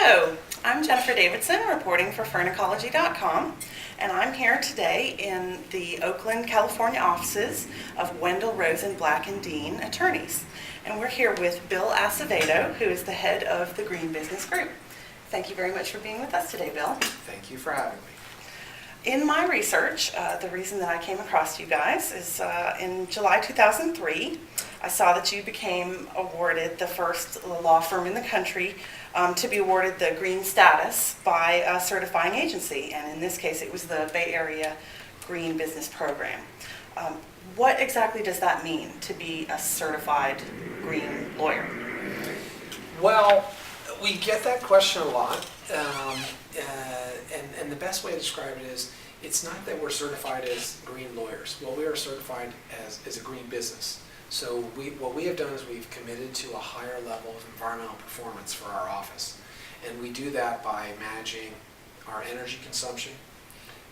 Hello, I'm Jennifer Davidson, reporting for Furnicology.com, and I'm here today in the Oakland, California offices of Wendel, Rosen, Black & Dean attorneys. And we're here with Bill Acevedo, who is the head of the Green Business Group. Thank you very much for being with us today, Bill. Thank you for having me. In my research, the reason that I came across you guys is in July 2003, I saw that you became awarded the first law firm in the country to be awarded the green status by a certifying agency, and in this case it was the Bay Area Green Business Program. What exactly does that mean, to be a certified green lawyer? Well, we get that question a lot, and the best way to describe it is, it's not that we're certified as green lawyers. Well, we are certified as a green business. So what we have done is we've committed to a higher level of environmental performance for our office. And we do that by managing our energy consumption,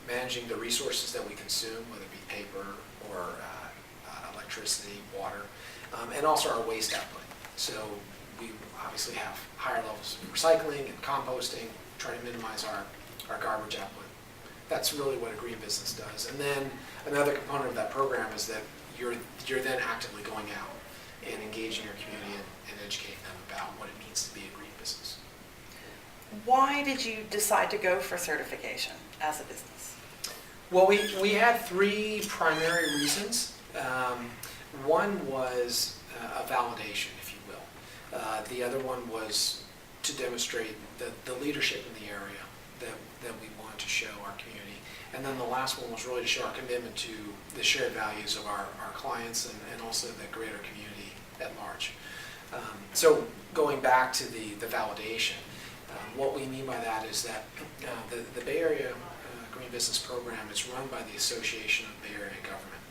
managing the resources that we consume, whether it be paper or electricity, water, and also our waste output. So we obviously have higher levels of recycling and composting, trying to minimize our garbage output. That's really what a green business does. And then another component of that program is that you're then actively going out and engaging your community and educating them about what it means to be a green business. Why did you decide to go for certification as a business? Well, we had three primary reasons. One was a validation, if you will. The other one was to demonstrate the leadership in the area that we want to show our community. And then the last one was really to show our commitment to the shared values of our clients and also the greater community at large. So going back to the validation, what we mean by that is that the Bay Area Green Business Program is run by the Association of Bay Area Government.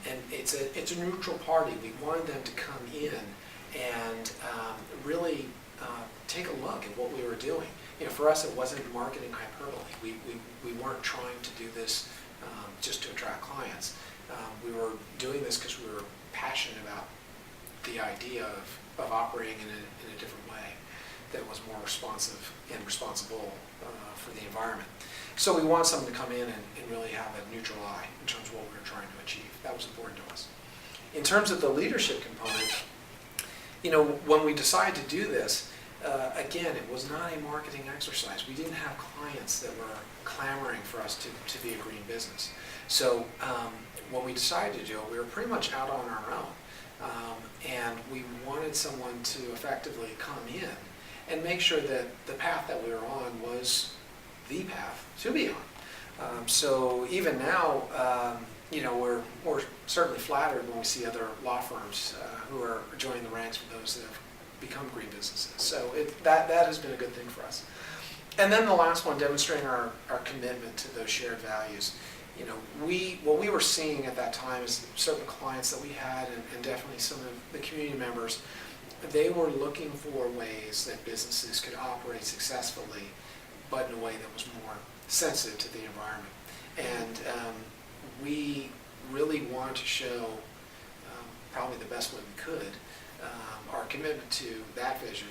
And it's a neutral party. We wanted them to come in and really take a look at what we were doing. You know, for us, it wasn't marketing hyperbole. We weren't trying to do this just to attract clients. We were doing this because we were passionate about the idea of operating in a different way that was more responsive and responsible for the environment. So we wanted someone to come in and really have a neutral eye in terms of what we were trying to achieve. That was important to us. In terms of the leadership component, you know, when we decided to do this, again, it was not a marketing exercise. We didn't have clients that were clamoring for us to be a green business. So when we decided to do it, we were pretty much out on our own. And we wanted someone to effectively come in and make sure that the path that we were on was the path to be on. So even now, you know, we're certainly flattered when we see other law firms who are joining the ranks with those that have become green businesses. So that has been a good thing for us. And then the last one, demonstrating our commitment to those shared values. You know, what we were seeing at that time is certain clients that we had, and definitely some of the community members, they were looking for ways that businesses could operate successfully, but in a way that was more sensitive to the environment. And we really wanted to show, probably the best way we could, our commitment to that vision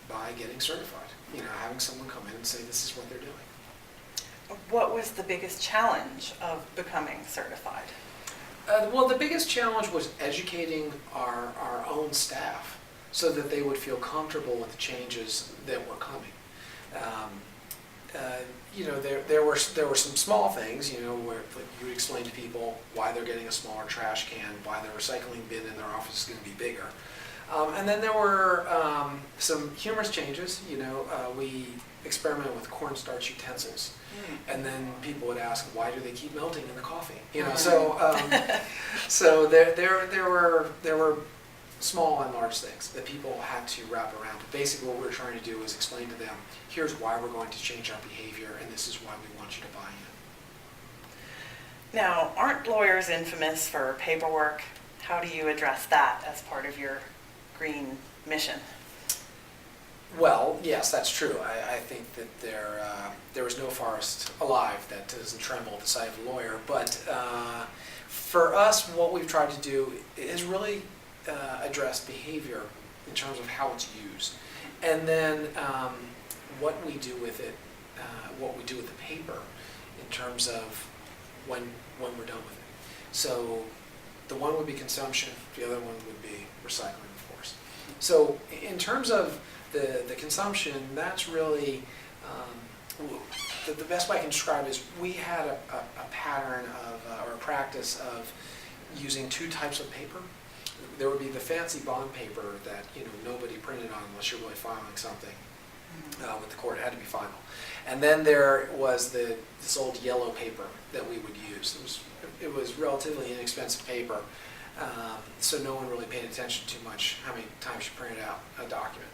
by getting certified. You know, having someone come in and say this is what they're doing. What was the biggest challenge of becoming certified? Well, the biggest challenge was educating our own staff so that they would feel comfortable with the changes that were coming. You know, there were some small things, you know, where you would explain to people why they're getting a smaller trash can, why the recycling bin in their office is going to be bigger. And then there were some humorous changes. You know, we experimented with cornstarch utensils, and then people would ask, why do they keep melting in the coffee? You know, so there were small and large things that people had to wrap around. But basically, what we were trying to do was explain to them, here's why we're going to change our behavior, and this is why we want you to buy in. Now, aren't lawyers infamous for paperwork? How do you address that as part of your green mission? Well, yes, that's true. I think that there is no forest alive that doesn't tremble at the sight of a lawyer. But for us, what we've tried to do is really address behavior in terms of how it's used. And then what we do with it, what we do with the paper in terms of when we're done with it. So the one would be consumption, the other one would be recycling, of course. So in terms of the consumption, that's really, the best way I can describe it is we had a pattern of, or a practice of using two types of paper. There would be the fancy bond paper that nobody printed on unless you're really filing something with the court. It had to be final. And then there was this old yellow paper that we would use. It was relatively inexpensive paper, so no one really paid attention too much how many times you printed out a document.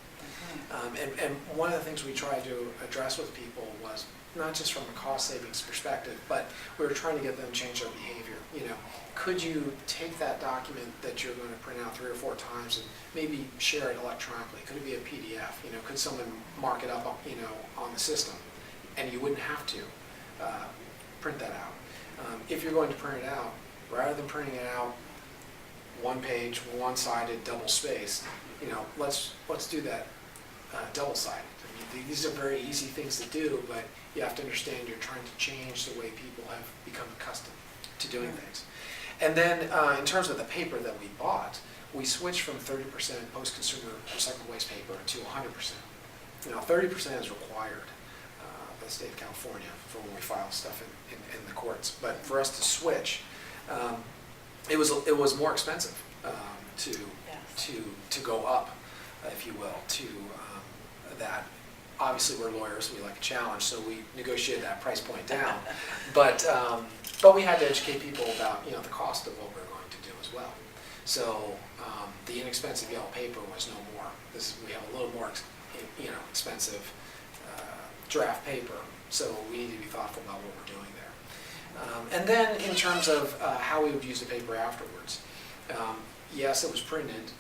And one of the things we tried to address with people was not just from a cost savings perspective, but we were trying to get them to change their behavior. Could you take that document that you're going to print out 3 or 4 times and maybe share it electronically? Could it be a PDF? Could someone mark it up on the system, and you wouldn't have to print that out? If you're going to print it out, rather than printing it out one page, one-sided, double-spaced, let's do that double-sided. These are very easy things to do, but you have to understand you're trying to change the way people have become accustomed to doing things. And then in terms of the paper that we bought, we switched from 30% post-consumer recycled waste paper to 100%. Now 30% is required by the state of California for when we file stuff in the courts. But for us to switch, it was more expensive to go up, if you will, to that. Obviously, we're lawyers, we like a challenge, so we negotiated that price point down. But we had to educate people about the cost of what we're going to do as well. So the inexpensive yellow paper was no more. We have a little more expensive draft paper, so we need to be thoughtful about what we're doing there. And then in terms of how we would use the paper afterwards, yes, it was printed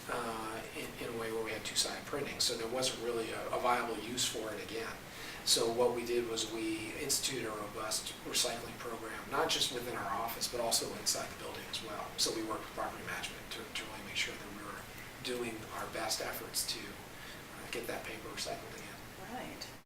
in a way where we had two-sided printing, so there wasn't really a viable use for it again. So what we did was we instituted a robust recycling program, not just within our office, but also inside the building as well. So we worked with property management to really make sure that we were doing our best efforts to get that paper recycled again. Right.